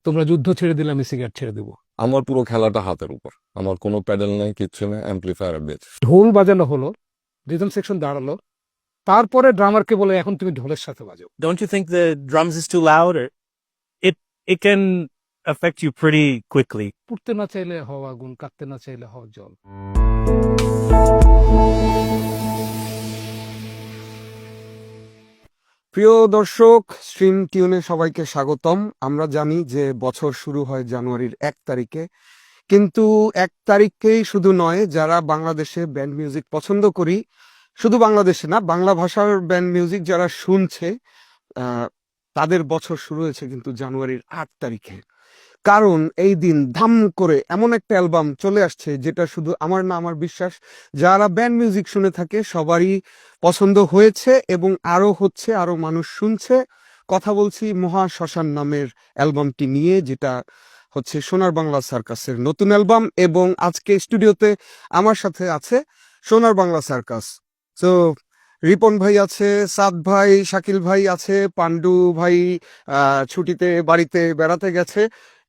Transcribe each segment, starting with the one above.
তোমরা যুদ্ধ ছেড়ে দিলে আমি সিগারেট ছেড়ে দেবো। আমার পুরো খেলাটা হাতের উপর, আমার কোনো প্যাডেল নাই, কিচ্ছু নেই, অ্যাম্পলিফায়ার বেচ। ঢোল বাজানো হলো, রিদম সেকশন দাঁড়ালো, তারপরে ড্রামারকে বলে এখন তুমি ঢোলের সাথে বাজাও। Don't you think the drums is too loud, or it can affect you pretty quickly? পুড়তে না চাইলে হওয়া আগুন, কাটতে না চাইলে হওয়া জল। প্রিয় দর্শক, স্ট্রিম টিউনে সবাইকে স্বাগতম। আমরা জানি যে বছর শুরু হয় জানুয়ারির 1 তারিখে, কিন্তু 1 তারিখেই শুধু নয়, যারা বাংলাদেশে ব্যান্ড মিউজিক পছন্দ করি, শুধু বাংলাদেশে না, বাংলা ভাষার ব্যান্ড মিউজিক যারা শুনছে, আহ, তাদের বছর শুরু হয়েছে কিন্তু জানুয়ারির 8 তারিখে। কারণ এই দিন ধাম করে এমন একটা অ্যালবাম চলে আসছে যেটা শুধু আমার না, আমার বিশ্বাস যারা ব্যান্ড মিউজিক শুনে থাকে সবারই পছন্দ হয়েছে এবং আরো হচ্ছে, আরো মানুষ শুনছে। কথা বলছি মহা শ্মশান নামের অ্যালবামটি নিয়ে, যেটা হচ্ছে সোনার বাংলা সার্কাসের নতুন অ্যালবাম। এবং আজকে স্টুডিওতে আমার সাথে আছে সোনার বাংলা সার্কাস। তো রিপন ভাই আছে, সাদ ভাই, শাকিল ভাই আছে, পান্ডু ভাই ছুটিতে বাড়িতে বেড়াতে গেছে,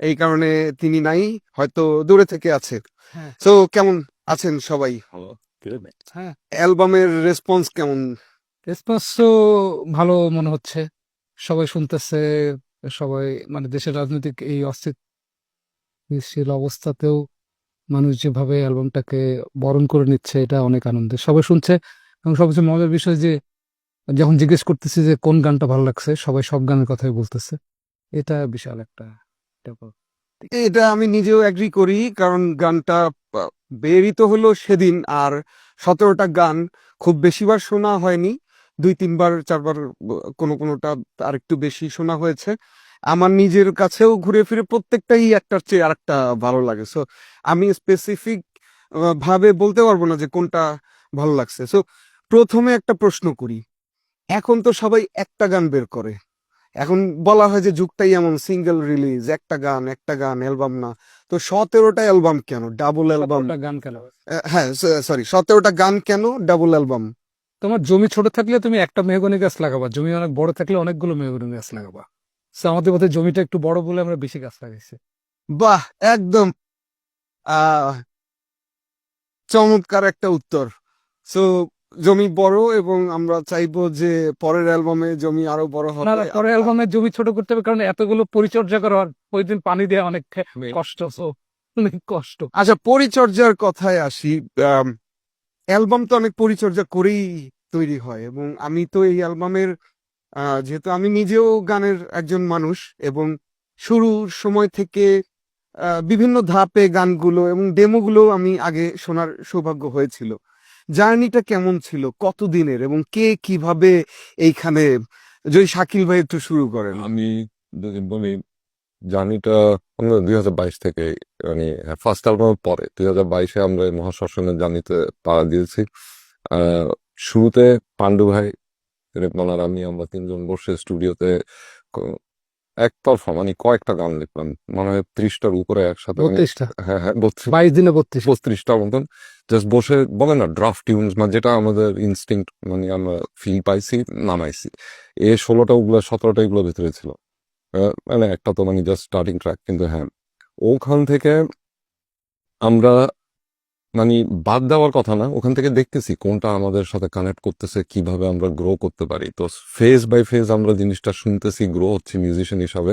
এই কারণে তিনি নাই, হয়তো দূরে থেকে আছে। হ্যাঁ তো কেমন আছেন সবাই? ভালো, good. হ্যাঁ, অ্যালবামের রেসপন্স কেমন? রেসপন্স তো ভালো মনে হচ্ছে, সবাই শুনতেছে। সবাই মানে দেশের রাজনৈতিক এই অস্থিতিশীল অবস্থাতেও মানুষ যেভাবে অ্যালবামটাকে বরণ করে নিচ্ছে, এটা অনেক আনন্দের। সবাই শুনছে এবং সবচেয়ে মজার বিষয় যে যখন জিজ্ঞেস করতেছি যে কোন গানটা ভালো লাগছে, সবাই সব গানের কথাই বলতেছে। এটা বিশাল একটা ব্যাপার। এটা আমি নিজেও এগ্রি করি, কারণ গানটা বেরই তো হলো সেদিন, আর 17টা গান খুব বেশিবার শোনা হয়নি, 2-3বার 4বার, কোনো কোনোটা আর একটু বেশি শোনা হয়েছে। আমার নিজের কাছেও ঘুরে ফিরে প্রত্যেকটাই একটার চেয়ে আরেকটা ভালো লাগে। সো আমি স্পেসিফিক ভাবে বলতে পারবো না যে কোনটা ভালো লাগছে। সো প্রথমে একটা প্রশ্ন করি, এখন তো সবাই একটা গান বের করে, এখন বলা হয় যে যুগটাই এমন, সিঙ্গেল রিলিজ, একটা গান অ্যালবাম না। তো 17টা অ্যালবাম কেন, ডাবল অ্যালবাম? সতেরোটা গান কেন? হ্যাঁ, সরি, 17টা গান কেন, ডাবল অ্যালবাম? তোমার জমি ছোট থাকলে তুমি একটা মেহগনি গাছ লাগাবা, জমি অনেক বড় থাকলে অনেকগুলো মেহগনি গাছ লাগাবা। So, আমাদের বোধহয় জমিটা একটু বড় বলে আমরা বেশি গাছ লাগাইছি। বাহ, একদম আহ চমৎকার একটা উত্তর। সো জমি বড় এবং আমরা চাইবো যে পরের অ্যালবামে জমি আরো বড় না হবে। না, পরে অ্যালবামে জমি ছোট করতে হবে, কারণ এতগুলো পরিচর্যা করা আর প্রতিদিন পানি দেওয়া অনেক কষ্ট। So, অনেক কষ্ট। আচ্ছা, পরিচর্যার কথায় আসি। অ্যালবাম তো অনেক পরিচর্যা করেই তৈরি হয়, এবং আমি তো এই অ্যালবামের, যেহেতু আমি নিজেও গানের একজন মানুষ, এবং শুরুর সময় থেকে বিভিন্ন ধাপে গানগুলো এবং ডেমোগুলো আমি আগে শোনার সৌভাগ্য হয়েছিল। জার্নিটা কেমন ছিল, কতদিনের, এবং কে কিভাবে এইখানে, যদি শাকিল ভাই একটু শুরু করেন। আমি যদি বলি, জার্নিটা আমরা 2022 থেকে, মানে ফার্স্ট অ্যালবামের পরে 2022-এ আমরা এই মহাশ্মশানের জার্নিতে পা দিয়েছি। শুরুতে পান্ডু ভাই, রেপমান আর আমরা তিনজন বসে স্টুডিওতে একতরফা মানে কয়েকটা গান লিখলাম, মনে হয় 30টার উপরে একসাথে। 32টা, হ্যাঁ হ্যাঁ, 22 দিনে 32। 32টার মতন জাস্ট বসে, বলে না ড্রাফট টিউনস, মানে যেটা আমাদের ইনস্টিংক্ট, মানে আমরা ফিল পাইছি, নামাইছি। 16টা ওগুলো, 17টা এগুলো ভিতরে ছিল। মানে একটা তো মানে জাস্ট স্টার্টিং ট্র্যাক, কিন্তু হ্যাঁ ওখান থেকে আমরা মানে বাদ দেওয়ার কথা না, ওখান থেকে দেখতেছি কোনটা আমাদের সাথে কানেক্ট করতেছে, কিভাবে আমরা গ্রো করতে পারি। তো ফেজ বাই ফেজ আমরা জিনিসটা শুনতেছি, গ্রো হচ্ছে মিউজিশিয়ান হিসাবে।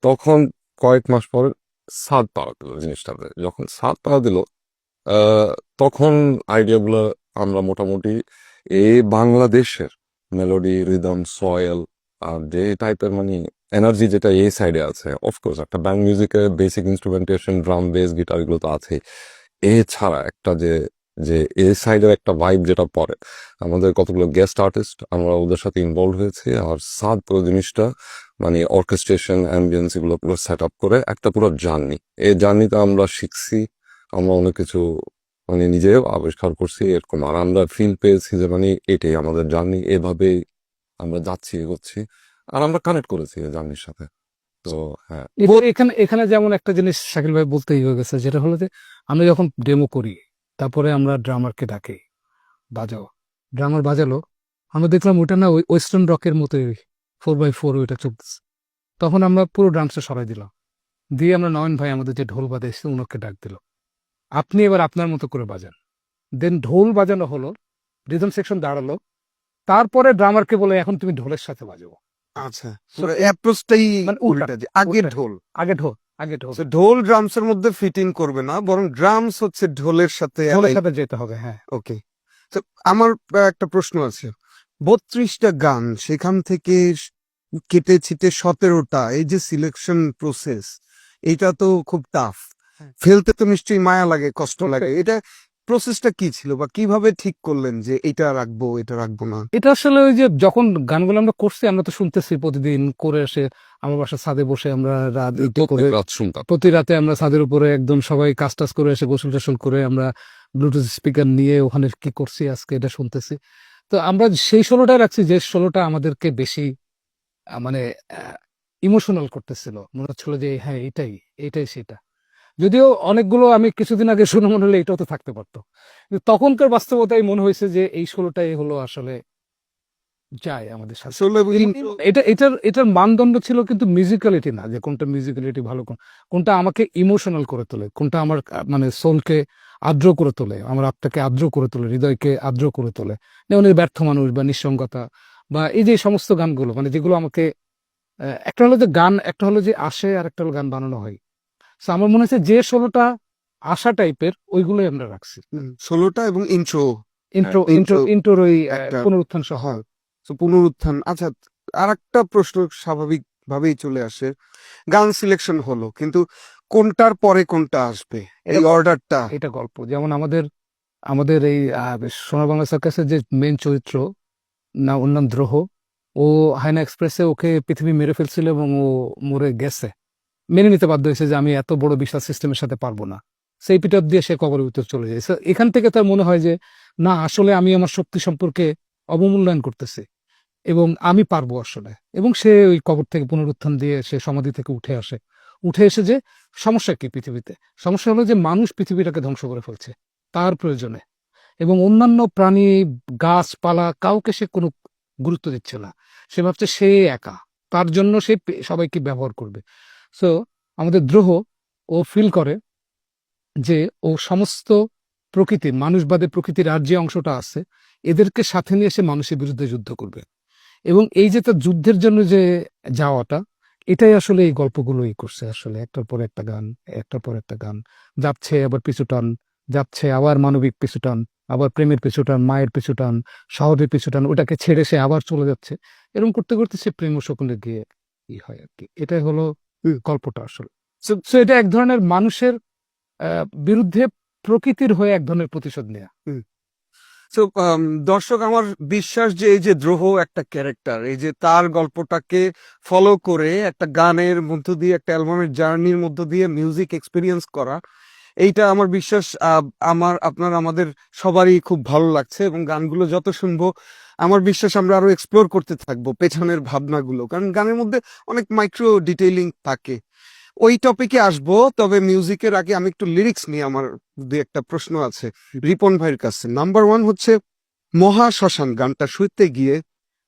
তখন কয়েক মাস পর সাদ পাওয়া দিল জিনিসটাতে, যখন সাদ পাওয়া দিল তখন আইডিয়াগুলো আমরা মোটামুটি এই বাংলাদেশের মেলোডি, রিদম, সয়েল আর যে টাইপের মানে এনার্জি যেটা এই সাইডে আছে, অফকোর্স একটা ব্যান্ড মিউজিকের basic instrumentation, drum, base, guitar, এগুলো তো আছেই। এছাড়া একটা যে যে এই সাইডের একটা ভাইব যেটা পড়ে, আমাদের কতগুলো গেস্ট আর্টিস্ট, আমরা ওদের সাথে ইনভলভ হয়েছি। আর সাদ পুরো জিনিসটা মানে অর্কেস্ট্রেশন, অ্যাম্বিয়েন্স, এগুলো পুরো সেট আপ করে একটা পুরো জার্নি। এই জার্নিতে আমরা শিখছি, আমরা অনেক কিছু মানে নিজেও আবিষ্কার করছি এরকম। আর আমরা ফিল পেয়েছি যে মানে এটাই আমাদের জার্নি, এভাবেই আমরা যাচ্ছি, এগোচ্ছি, আর আমরা কানেক্ট করেছি এই জার্নির সাথে। তো হ্যাঁ, এখানে এখানে যেমন একটা জিনিস শাকিল ভাই বলতেই হয়ে গেছে, যেটা হলো যে আমরা যখন ডেমো করি, তারপরে আমরা ড্রামারকে ডাকি, বাজাও, ড্রামার বাজালো, আমরা দেখলাম ওটা না ওই ওয়েস্টার্ন রকের মতোই 4x4 ওইটা চলতেছে। তখন আমরা পুরো ড্রামসটা সরাই দিলাম, দিয়ে আমরা নয়ন ভাই আমাদের যে ঢোল বাজে এসে উনাকে ডাক দিল, আপনি এবার আপনার মতো করে বাজান। দেন ঢোল বাজানো হলো, রিদম সেকশন দাঁড়ালো, তারপরে ড্রামারকে বলে এখন তুমি ঢোলের সাথে বাজাবো। আচ্ছা, অ্যাপ্রোচটাই মানে উল্টা, যে আগে উল্টা। ঢোল, আগে ঢোল, আগে ঢোল, ঢোল ড্রামসের মধ্যে ফিটিং করবে না, বরং ড্রামস হচ্ছে ঢোলের সাথে। ঢোলের সাথে যেতে হবে, হ্যাঁ। ওকে, তো আমার একটা প্রশ্ন আছে। 32টা গান, সেখান থেকে কেটে ছিটে 17টা, এই যে সিলেকশন প্রসেস, এটা তো খুব টাফ। হ্যাঁ। ফেলতে তো নিশ্চয়ই মায়া লাগে, কষ্ট লাগে। এটা প্রসেসটা কি ছিল, বা কিভাবে ঠিক করলেন যে এটা রাখবো এটা রাখবো না? এটা আসলে ওই যে যখন গানগুলো আমরা করছি, আমরা তো শুনতেছি প্রতিদিন করে এসে আমার বাসার ছাদে বসে আমরা রাত এটা করে, প্রত্যেক রাত শুনতাম। প্রতি রাতে আমরা ছাদের উপরে একদম সবাই কাজ টাজ করে এসে গোসল টোসল করে আমরা ব্লুটুথ স্পিকার নিয়ে ওখানে কি করছি আজকে এটা শুনতেছি। তো আমরা সেই 16টাই রাখছি, যে 16টা আমাদেরকে বেশি মানে ইমোশনাল করতেছিল, মনে হচ্ছিল যে হ্যাঁ এটাই এটাই সেটা। যদিও অনেকগুলো আমি কিছুদিন আগে শুনে মনে হলো এটাও তো থাকতে পারতো, কিন্তু তখনকার বাস্তবতায় মনে হয়েছে যে এই 16টাই হলো আসলে যায় আমাদের সাথে। আসলে এটার মানদণ্ড ছিল কিন্তু মিউজিক্যালিটি না, যে কোনটা মিউজিক্যালিটি ভালো, কোনটা আমাকে ইমোশনাল করে তোলে, কোনটা আমার মানে সোলকে আর্দ্র করে তোলে, আমার আত্মাকে আর্দ্র করে তোলে, হৃদয়কে আর্দ্র করে তোলে। যেমন এই ব্যর্থ মানুষ বা নিঃসঙ্গতা বা এই যে সমস্ত গানগুলো, মানে যেগুলো আমাকে একটা হলো যে গান, একটা হলো যে আসে, আর একটা হলো গান বানানো হয়। So আমার মনে হচ্ছে যে 16টা আশা টাইপের ওইগুলোই আমরা রাখছি। 16টা এবং ইন্ট্রো, ইন্ট্রো হ্যাঁ, ইন্ট্রো intro ইন্ট্রোর ওই একটা পুনরুত্থান সহ। হয়। তো পুনরুত্থান। আচ্ছা, আর একটা প্রশ্ন স্বাভাবিক ভাবেই চলে আসে। গান সিলেকশন হলো, কিন্তু কোনটার পরে কোনটা আসবে, এই এটা- অর্ডারটা? এটা গল্প যেমন আমাদের আমাদের এই সোনার বাংলা সার্কাসের যে মেন চরিত্র, না ওর নাম দ্রোহ, ও হায়না এক্সপ্রেসে ওকে পৃথিবী মেরে ফেলছিল এবং ও মরে গেছে, মেনে নিতে বাধ্য হয়েছে যে আমি এত বড় বিশ্বাস সিস্টেমের সাথে পারবো না, সেই পিটার দিয়ে সে কবরের ভিতর চলে যায়। So এখান থেকে তার মনে হয় যে না, আসলে আমি আমার শক্তি সম্পর্কে অবমূল্যায়ন করতেছি এবং আমি পারবো আসলে, এবং সে ওই কবর থেকে পুনরুত্থান দিয়ে সে সমাধি থেকে উঠে আসে, উঠে এসে যে সমস্যা কি পৃথিবীতে, সমস্যা হলো যে মানুষ পৃথিবীটাকে ধ্বংস করে ফেলছে তার প্রয়োজনে, এবং অন্যান্য প্রাণী গাছপালা কাউকে সে কোনো গুরুত্ব দিচ্ছে না, সে ভাবছে সে একা, তার জন্য সে সবাইকে ব্যবহার করবে। সো আমাদের দ্রোহ, ও ফিল করে যে ও সমস্ত প্রকৃতির, মানুষবাদী প্রকৃতির আর যে অংশটা আছে এদেরকে সাথে নিয়ে সে মানুষের বিরুদ্ধে যুদ্ধ করবে, এবং এই যে তার যুদ্ধের জন্য যে যাওয়াটা, এটাই আসলে এই গল্পগুলোই করছে আসলে, একটার পর একটা গান, একটার পর একটা গান, যাচ্ছে আবার পিছু টান, যাচ্ছে আবার মানবিক পিছু টান, আবার প্রেমের পিছু টান, মায়ের পিছু টান, শহরের পিছু টান, ওটাকে ছেড়ে সে আবার চলে যাচ্ছে, এরকম করতে করতে সে প্রেম ও সকলে গিয়ে ই হয় আর কি। এটাই হলো গল্পটা আসলে। So এটা এক ধরনের মানুষের বিরুদ্ধে প্রকৃতির হয়ে এক ধরনের প্রতিশোধ নেয়া। তো দর্শক, আমার বিশ্বাস যে এই যে দ্রোহ একটা ক্যারেক্টার, এই যে তার গল্পটাকে ফলো করে একটা গানের মধ্য দিয়ে, একটা অ্যালবামের জার্নির মধ্য দিয়ে মিউজিক এক্সপিরিয়েন্স করা, এইটা আমার বিশ্বাস আমাদের সবারই খুব ভালো লাগছে। এবং গানগুলো যত শুনবো, আমার বিশ্বাস আমরা আরো এক্সপ্লোর করতে থাকবো পেছনের ভাবনাগুলো, কারণ গানের মধ্যে অনেক মাইক্রো ডিটেইলিং থাকে। ওই টপিকে আসবো, তবে মিউজিকের আগে আমি একটু লিরিক্স নিয়ে আমার দু একটা প্রশ্ন আছে রিপন ভাইয়ের কাছে। নাম্বার 1 হচ্ছে মহা শ্মশান গানটা শুনতে গিয়ে,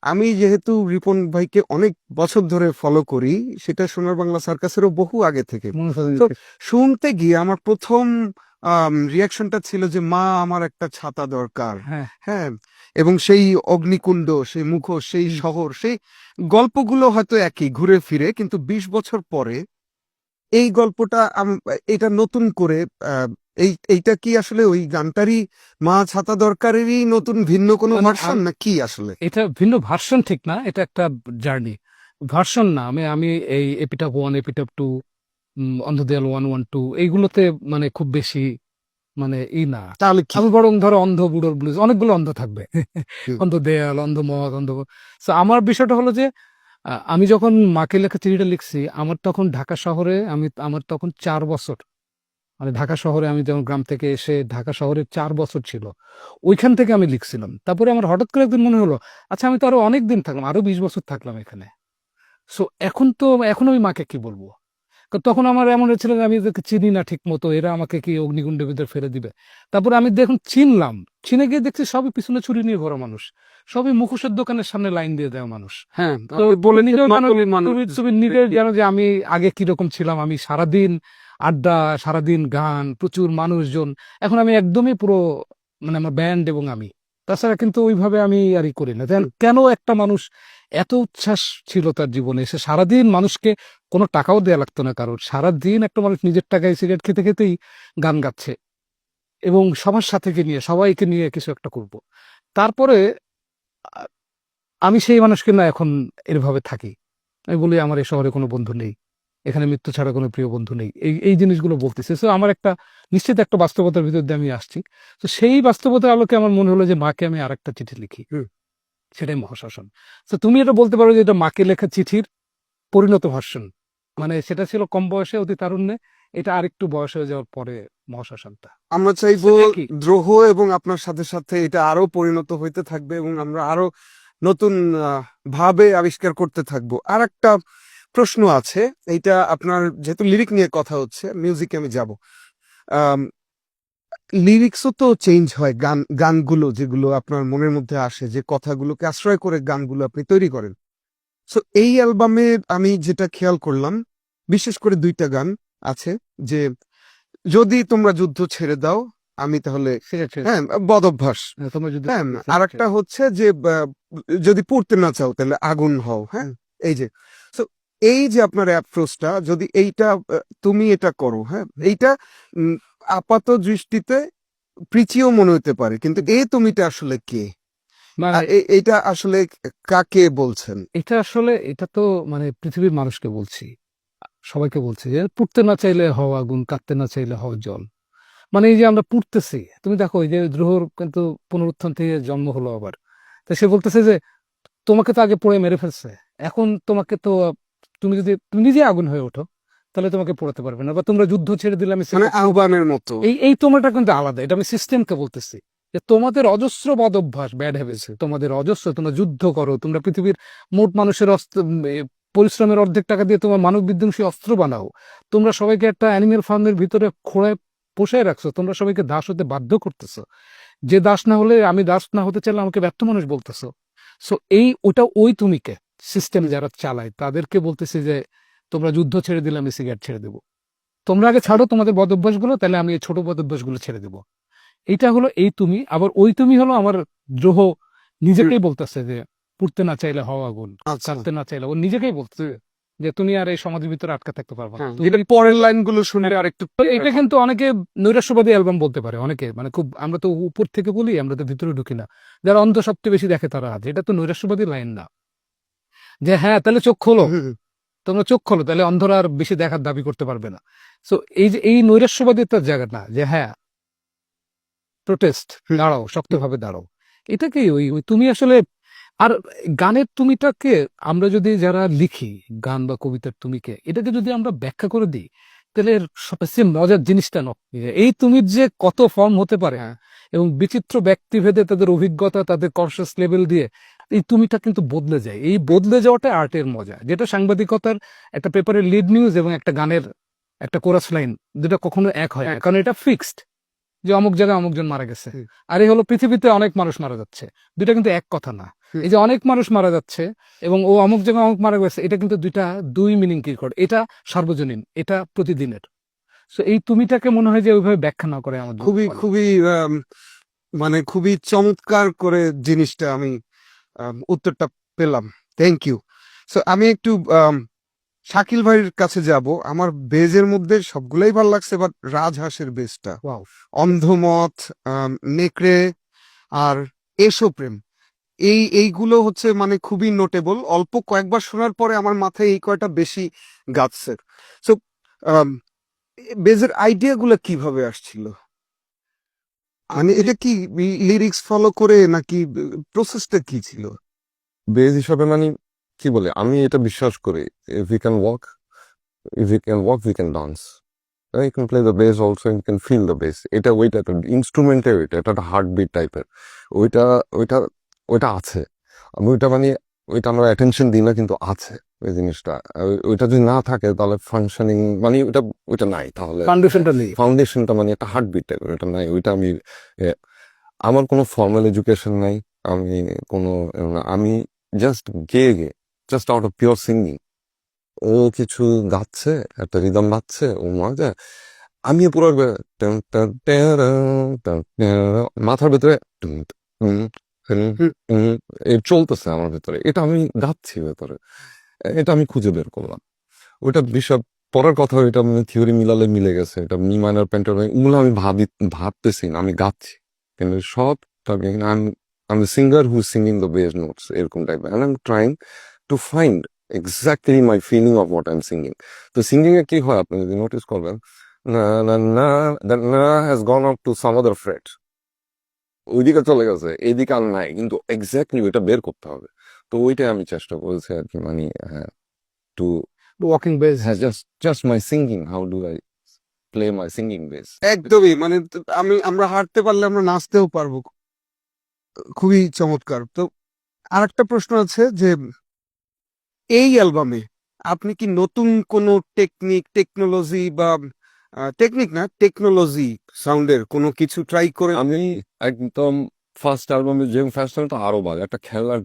আমি যেহেতু রিপন ভাইকে অনেক বছর ধরে ফলো করি, সেটা সোনার বাংলা সার্কাসেরও বহু আগে থেকে, তো শুনতে গিয়ে আমার প্রথম রিয়াকশনটা ছিল যে মা আমার একটা ছাতা দরকার। হ্যাঁ, হ্যাঁ, এবং সেই অগ্নিকুণ্ড, সেই মুখোশ, সেই শহর, সেই গল্পগুলো হয়তো একই ঘুরে ফিরে, কিন্তু 20 বছর পরে এই গল্পটা এটা নতুন করে, এইটা কি আসলে ওই গানটারই মা ছাতা দরকারেরই নতুন ভিন্ন কোনো মানে ভার্সন, না কি আসলে? এটা ভিন্ন ভার্সন ঠিক না, এটা একটা জার্নি, ভার্সন না। আমি এই এপিটাপ 1, এপিটাপ 2, অন্ধদেয়াল 1, 1, 2 এইগুলোতে মানে খুব বেশি মানে না। তাহলে কি? আমি বরং ধরো অন্ধ বুড়োর ব্লুজ, অনেকগুলো অন্ধ থাকবে, অন্ধ দেয়াল, অন্ধ মদ, অন্ধ। So আমার বিষয়টা হলো যে আমি যখন মাকে লেখা চিঠিটা লিখছি, আমার তখন 4 বছর, মানে ঢাকা শহরে আমি যখন গ্রাম থেকে এসে ঢাকা শহরে 4 বছর ছিল, ওইখান থেকে আমি লিখছিলাম। তারপরে আমার হঠাৎ করে একদিন মনে হলো, আচ্ছা আমি তো আরো অনেক দিন থাকলাম, আরো 20 বছর থাকলাম এখানে। সো এখন আমি মাকে কি বলবো, তখন আমার এমন হয়েছিল যে আমি এদেরকে চিনি না ঠিক মতো, এরা আমাকে কি অগ্নিকুণ্ডের ভিতরে ফেলে দিবে। তারপরে আমি দেখুন চিনলাম, চিনে গিয়ে দেখছি সবই পিছনে ছুরি নিয়ে ভরা মানুষ, সবই মুখোশের দোকানের সামনে লাইন দিয়ে দেওয়া মানুষ। হ্যাঁ, তো বলে নিজেও জানো, মানুষ তুমি নিজে জানো যে আমি আগে কিরকম ছিলাম। আমি সারাদিন আড্ডা, সারাদিন গান, প্রচুর মানুষজন। এখন আমি একদমই পুরো মানে আমার ব্যান্ড এবং আমি, তাছাড়া কিন্তু ওইভাবে আমি আরই করি না। কেন একটা মানুষ এত উচ্ছ্বাস ছিল তার জীবনে, সে সারাদিন মানুষকে কোনো টাকাও দেয়া লাগতো না কারোর, সারাদিন একটা মানুষ নিজের টাকায় সিগারেট খেতে খেতেই গান গাচ্ছে এবং সবার সাথে নিয়ে সবাইকে নিয়ে কিছু একটা করব। তারপরে আ- আমি সেই মানুষকে না এখন এরভাবে থাকি। আমি বলি আমার এই শহরে কোনো বন্ধু নেই, এখানে মৃত্যু ছাড়া কোনো প্রিয় বন্ধু নেই, এই এই জিনিসগুলো বলতেছে। তো আমার একটা নিশ্চিত একটা বাস্তবতার ভিতর দিয়ে আমি আসছি। তো সেই বাস্তবতার আলোকে আমার মনে হলো যে মাকে আমি আরেকটা চিঠি লিখি, সেটাই মহাশাসন। তো তুমি এটা বলতে পারো যে এটা মাকে লেখা চিঠির পরিণত ভার্সন, মানে সেটা ছিল কম বয়সে অতি তারুণ্যে, এটা আরেকটু বয়স হয়ে যাওয়ার পরে মহাশাসনটা। আমরা চাইবো সেটা কি? দ্রোহ এবং আপনার সাথে সাথে এটা আরো পরিণত হইতে থাকবে এবং আমরা আরো নতুন ভাবে আবিষ্কার করতে থাকবো। আর একটা প্রশ্ন আছে, এইটা আপনার যেহেতু লিরিক নিয়ে কথা হচ্ছে, মিউজিকে আমি যাব। লিরিক্সও তো চেঞ্জ হয়, গানগুলো যেগুলো আপনার মনের মধ্যে আসে, যে কথাগুলোকে আশ্রয় করে গানগুলো আপনি তৈরি করেন। সো এই অ্যালবামে আমি যেটা খেয়াল করলাম, বিশেষ করে 2টা গান আছে, যে যদি তোমরা যুদ্ধ ছেড়ে দাও আমি তাহলে, হ্যাঁ, বদ অভ্যাস। তোমরা যদি হ্যাঁ, আর একটা হচ্ছে যে যদি পড়তে না চাও তাহলে আগুন হও। হ্যাঁ, এই যে এই যে আপনার অ্যাপ্রোচটা, যদি এইটা তুমি এটা করো, হ্যাঁ, এইটা আপাত দৃষ্টিতে প্রিচিও মনে হতে পারে, কিন্তু তুমিটা আসলে কে? মানে এইটা আসলে কাকে বলছেন? এটা আসলে এটা তো মানে পৃথিবীর মানুষকে বলছি, সবাইকে বলছি যে পুড়তে না চাইলে হও আগুন, কাঁদতে না চাইলে হও জল। মানে এই যে আমরা পুড়তেছি, তুমি দেখো এই যে দ্রোহর কিন্তু পুনরুত্থান থেকে জন্ম হলো আবার। তো সে বলতেছে যে তোমাকে তো আগে পড়ে মেরে ফেলছে, এখন তোমাকে তো তুমি নিজে আগুন হয়ে ওঠো, তাহলে তোমাকে পড়াতে পারবে না। বা তোমরা যুদ্ধ ছেড়ে দিলে আমি মানে আহ্বানের মতো। এই তোমরাটা কিন্তু আলাদা, এটা আমি সিস্টেমকে বলতেছি যে তোমাদের অজস্র বদ অভ্যাস, ব্যাড হ্যাবিটস, তোমাদের অজস্র, তোমরা যুদ্ধ করো, তোমরা পৃথিবীর মোট মানুষের পরিশ্রমের অর্ধেক টাকা দিয়ে তোমার মানব বিধ্বংসী অস্ত্র বানাও, তোমরা সবাইকে একটা অ্যানিমেল ফার্মের ভিতরে খোঁড়ায় পোষায় রাখছো, তোমরা সবাইকে দাস হতে বাধ্য করতেছো। যে দাস না হলে, আমি দাস না হতে চাইলে আমাকে ব্যর্থ মানুষ বলতেছো। সো ওই তুমিকে সিস্টেম যারা চালায় তাদেরকে বলতেছি যে তোমরা যুদ্ধ ছেড়ে দিলে আমি সিগারেট ছেড়ে দেবো, তোমরা আগে ছাড়ো তোমাদের বদ অভ্যাসগুলো, তাহলে আমি এই ছোট বদ অভ্যাসগুলো ছেড়ে দেবো। এইটা হলো এই তুমি। আবার ওই তুমি হলো আমার দ্রোহ, নিজেকেই বলতেছে যে পুড়তে না চাইলে হও আগুন, আচ্ছা, কাঁদতে না চাইলে, ও নিজেকেই বলছে যে তুমি আর এই সমাজের ভিতরে আটকা থাকতে পারবে না। এটা পরের লাইনগুলো শুনলে আরেকটু এটা কিন্তু অনেকে নৈরাশ্যবাদী অ্যালবাম বলতে পারে, অনেকে মানে খুব, আমরা তো উপর থেকে বলি, আমরা তো ভিতরে ঢুকি না। যারা অন্ধ সবচেয়ে বেশি দেখে তারা আজ, এটা তো নৈরাশ্যবাদী লাইন না যে হ্যাঁ তাহলে চোখ খোলো, তোমরা চোখ খোলো, তাহলে অন্ধরা আর বেশি দেখার দাবি করতে পারবে না। সো এই যে এই নৈরাশ্যবাদীর জায়গা না, যে হ্যাঁ প্রোটেস্ট, দাঁড়াও, শক্তভাবে দাঁড়াও, এটাকেই ওই তুমি আসলে। আর গানের তুমিটাকে আমরা যদি যারা লিখি, গান বা কবিতার তুমিকে, এটাকে যদি আমরা ব্যাখ্যা করে দিই, তাহলে এর সবচেয়ে মজার জিনিসটা এই তুমির যে কত ফর্ম হতে পারে, এবং বিচিত্র ব্যক্তিভেদে তাদের অভিজ্ঞতা, তাদের কনসিয়াস লেভেল দিয়ে এই তুমিটা কিন্তু বদলে যায়। এই বদলে যাওয়াটা আর্টের মজা, যেটা সাংবাদিকতার একটা পেপারের লিড নিউজ এবং একটা গানের একটা কোরাস লাইন দুটা কখনো এক হয় না, কারণ এটা ফিক্সড যে অমুক জায়গায় অমুকজন মারা গেছে। আর এই হলো পৃথিবীতে অনেক মানুষ মারা যাচ্ছে, দুইটা কিন্তু এক কথা না। এই যে অনেক মানুষ মারা যাচ্ছে এবং ও অমুক জায়গায় অমুক মারা গেছে, এটা কিন্তু দুই মিনিং কি করে, এটা সার্বজনীন, এটা প্রতিদিনের। সো এই তুমিটাকে মনে হয় যে ওইভাবে ব্যাখ্যা না করে আমাদের খুবই মানে খুবই চমৎকার করে জিনিসটা আমি উত্তরটা পেলাম। Thank you. সো আমি একটু শাকিল ভাইয়ের কাছে যাব। আমার বেজের মধ্যে সবগুলাই ভালো লাগছে, বাট রাজহাঁসের বেজটা, ওয়াও, অন্ধমত, নেকড়ে আর এসো প্রেম, এইগুলো হচ্ছে মানে খুবই নোটেবল। অল্প কয়েকবার শোনার পরে আমার মাথায় এই কয়টা বেশি গাচ্ছে। সো বেজের আইডিয়া গুলো কিভাবে আসছিল? মানে এটা কি লিরিক্স ফলো করে নাকি প্রসেসটা কি ছিল? বেজ হিসাবে মানে কি বলে, আমি এটা বিশ্বাস করি, if you can walk, we can dance. You can play the bass also, you can feel the bass. এটা ওইটা ইনস্ট্রুমেন্টে, এটা একটা হার্টবিট টাইপের, ওইটা ওইটা ওইটা আছে। আমি ওইটা মানে ওইটা আমরা অ্যাটেনশন দিই না, কিন্তু আছে। ওই জিনিসটা ওইটা যদি না থাকে তাহলে ফাংশনিং মানে ওইটা নাই তাহলে ফাউন্ডেশনটা নেই। ফাউন্ডেশনটা মানে একটা হার্টবিট টাইপের ওটা নাই ওইটা আমি আমার কোনো ফর্মাল এডুকেশন নাই আমি কোনো আমি জাস্ট গেয়ে just out of pure singing ও কিছু গাচ্ছে একটা রিদম বাজছে ও মজা আমি পুরো মাথার ভেতরে চলতেছে আমার ভেতরে এটা আমি গাচ্ছি ভেতরে এটা আমি খুঁজে বের করলাম ওইটা বিষয় পরের কথা এটা মানে থিওরি মিলালে মিলে গেছে এটা মি মাইনর পেন্টাটনিক এগুলো আমি ভাবতেছি না আমি গাচ্ছি কিন্তু সব I'm the singer who's singing the bass notes এরকম টাইপের and I'm trying to find exactly my feeling of what I'm singing তো সিঙ্গিং এ কি হয় আপনি যদি নোটিস করবেন না না না that না has gone up to some other fret ওইদিকে চলে গেছে এইদিকে আর নাই কিন্তু এক্স্যাক্টলি ওইটা বের করতে হবে তো ওইটাই আমি চেষ্টা করেছি আর কি মানে হ্যাঁ টু ওয়াকিং বেজ। হ্যাঁ just my singing how do I play my singing base একদমই মানে আমরা হাঁটতে পারলে আমরা নাচতেও পারবো। খুবই চমৎকার। তো আরেকটা প্রশ্ন আছে যে এই অ্যালবামে আপনি কি নতুন কোনো টেকনোলজি বা টেকনিক না টেকনোলজি সাউন্ডের কোনো কিছু ট্রাই করে? আমি একদম ফার্স্ট অ্যালবামে যে ফার্স্ট অ্যালবাম তো আরো বাজে একটা খেলার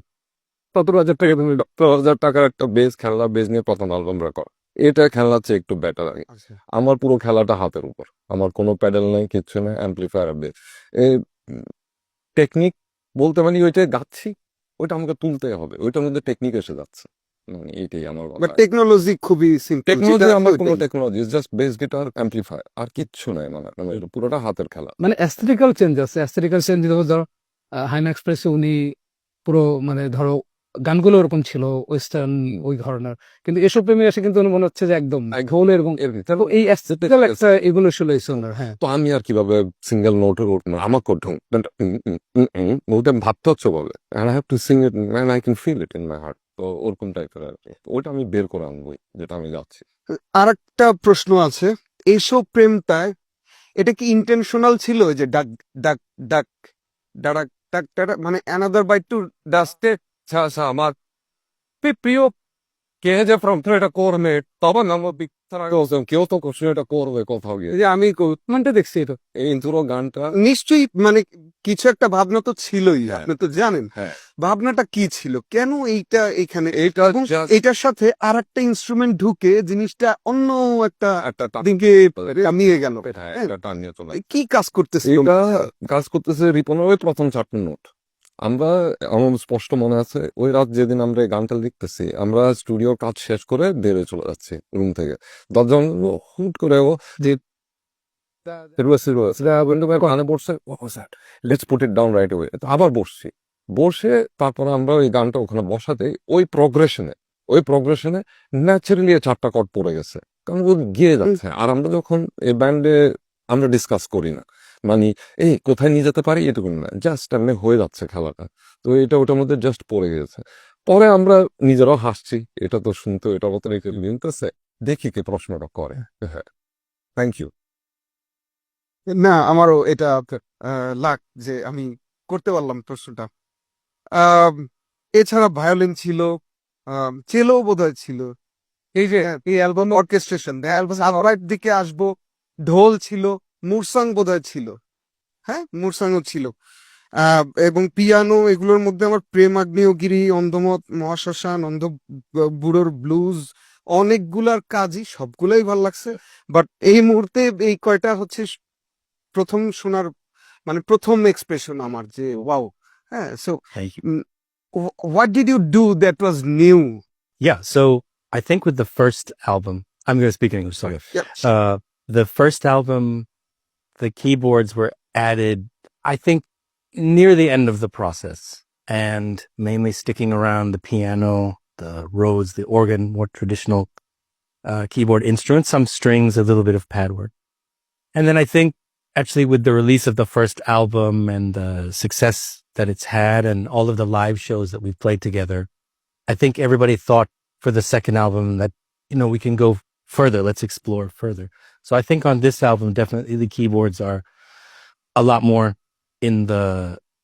17,000 টাকার একটা খেলনা বেস নিয়ে প্রথম অ্যালবাম রেকর্ড এটা খেলার চেয়ে একটু বেটার আগে আচ্ছা, আমার পুরো খেলাটা হাতের উপর আমার কোনো প্যাডেল নাই কিচ্ছু নেই অ্যাম্পলিফায়ার বেস এই টেকনিক বলতে মানে ওইটা গাচ্ছি ওইটা আমাকে তুলতে হবে ওইটার মধ্যে টেকনিক এসে যাচ্ছে মানে এইটাই আমার বাট টেকনোলজি খুবই সিম্পল। টেকনোলজি আমার কোনো technology just bass guitar amplifier আর কিচ্ছু নাই মানে পুরোটা হাতের খেলা মানে অ্যাস্থেটিক্যাল চেঞ্জ আছে। অ্যাস্থেটিক্যাল চেঞ্জ ধরো হাইনা এক্সপ্রেসে উনি পুরো মানে ধরো গানগুলো ওরকম ছিল ওয়েস্টার্ন ওই ধরনের, কিন্তু এসব প্রেমে এসে কিন্তু মনে হচ্ছে যে একদম ঘোল এবং এর ভিতরে তো এই অ্যাস্থেটিক্যাল একটা এগুলো ছিল এই সঙ্গের। হ্যাঁ, তো আমি আর কিভাবে সিঙ্গেল নোটের আমাকে ওটা ভাবতে হচ্ছে বলে and I have to sing it and I can feel it in my heart তো ওরকম টাইপের আর কি ওটা আমি বের করে আনবোই যেটা আমি গাচ্ছি আরেকটা প্রশ্ন আছে, এইসব প্রেমটায় এটা কি ইন্টেনশনাল ছিল যে ডাক ডাক ডাক ডাক ডাক ডাক মানে অ্যানাদার বাই টু ডাস্টে আচ্ছা আমার প্রিয় কে যে ফ্রম এটা করবে তখন আমার বিক্তারা কেউ তো কোশ্চেন এটা করবে কোথাও গিয়ে যে আমি কমেন্টে দেখছি এটা। এই পুরো গানটা নিশ্চয়ই মানে কিছু একটা ভাবনা তো ছিলই, হ্যাঁ। আপনি তো জানেন হ্যাঁ ভাবনাটা কি ছিল, কেন এইটা এখানে এইটা এবং just এটার সাথে আর একটা ইনস্ট্রুমেন্ট ঢুকে জিনিসটা অন্য একটা একটা দিকে নিয়ে গেল। হ্যাঁ হ্যাঁ। এটা টানিয়ে চলে কি কাজ করতেছিল? এটা কাজ করতেছে রিপনের ওই প্রথম 4টা নোট আমরা আমার স্পষ্ট মনে আছে ওই রাত যেদিন আমরা এই গানটা লিখতেছি আমরা স্টুডিওর কাজ শেষ করে বেরোয় চলে যাচ্ছি রুম থেকে দরজা হুট করে ও যে কানে বসছে let's put it down right way আবার বসে তারপরে আমরা ওই গানটা ওখানে বসাতে ওই প্রগ্রেশনে ন্যাচারালি 4টা কর্ড পড়ে গেছে কারণ ও গিয়ে যাচ্ছে আর আমরা যখন এই ব্যান্ডে আমরা ডিসকাস করি না মানে এই কোথায় নিয়ে যেতে পারি এটুকু না জাস্ট এমনি হয়ে যাচ্ছে খেলাটা তো এটা ওটার মধ্যে জাস্ট পড়ে গেছে পরে আমরা নিজেরাও হাসছি এটা তো শুনতে এটার মতো রেখে নিতেছে দেখি কে প্রশ্নটা করে হ্যাঁ থ্যাংক ইউ না আমারও এটা লাক যে আমি করতে পারলাম প্রশ্নটা। আম, এছাড়া ভায়োলিন ছিল, চেলো বোধহয় ছিল, এই যে এই অ্যালবাম অর্কেস্ট্রেশন অ্যালবাম দিকে আসবো, ঢোল ছিল, মুরসাং বোধহয় ছিল, হ্যাঁ মুরসাংও ছিল, এবং পিয়ানো, এগুলোর মধ্যে আমার প্রেম আগ্নেয়গিরি, অন্ধমত, মহাশ্মশান, বুড়োর ব্লুজ, অনেকগুলার কাজই সবগুলাই ভাল লাগছে। বাট এই মুহূর্তে এই কয়টা হচ্ছে প্রথম শোনার মানে প্রথম এক্সপ্রেশন আমার যে ওয়াও। হ্যাঁ, so Thank you. What did you do that was new? Yeah. So I think with the first album, I'm going to speak in English. Sorry. Yeah. The first album, the keyboards were added, I think, near the end of the process, and mainly sticking around the piano, the Rhodes, the organ, more traditional keyboard instruments, some strings, a little bit of pad work. And then I think actually with the release of the first album and the success that it's had and all of the live shows that we've played together, I think everybody thought for the second album that, you know, we can go further. Let's explore further. So I think on this album, definitely the keyboards are a lot more in the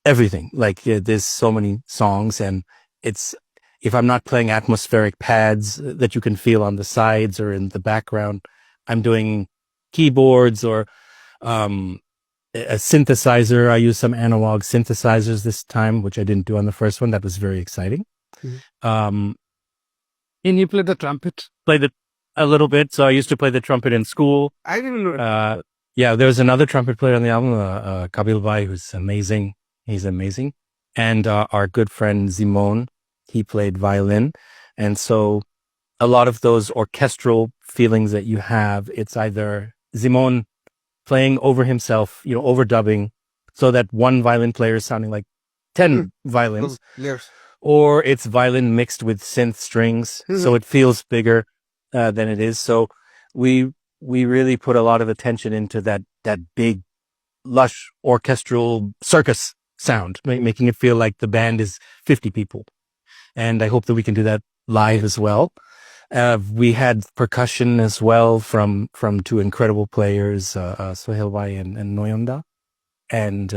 everything. Like there's so many songs and if I'm not playing atmospheric pads that you can feel on the sides or in the background, I'm doing keyboards or a synthesizer. I used some analog synthesizers this time, which I didn't do on the first one. That was very exciting. Mhm. And you play the trumpet. Played it a little bit. So I used to play the trumpet in school. I didn't know. Yeah, there was another trumpet player on the album, Kabil Bhai, who's amazing. He's amazing. And our good friend Zimon, he played violin. And so a lot of those orchestral feelings that you have, it's either Zimon playing over himself, overdubbing, so that one violin player is sounding like 10 violins, Yes. or it's violin mixed with synth strings, so it feels bigger than it is. So we really put a lot of attention into that big, lush orchestral circus sound, making it feel like the band is 50 people. And I hope that we can do that live as well. We had percussion as well from two incredible players, Sohail Bhai and Noyonda. And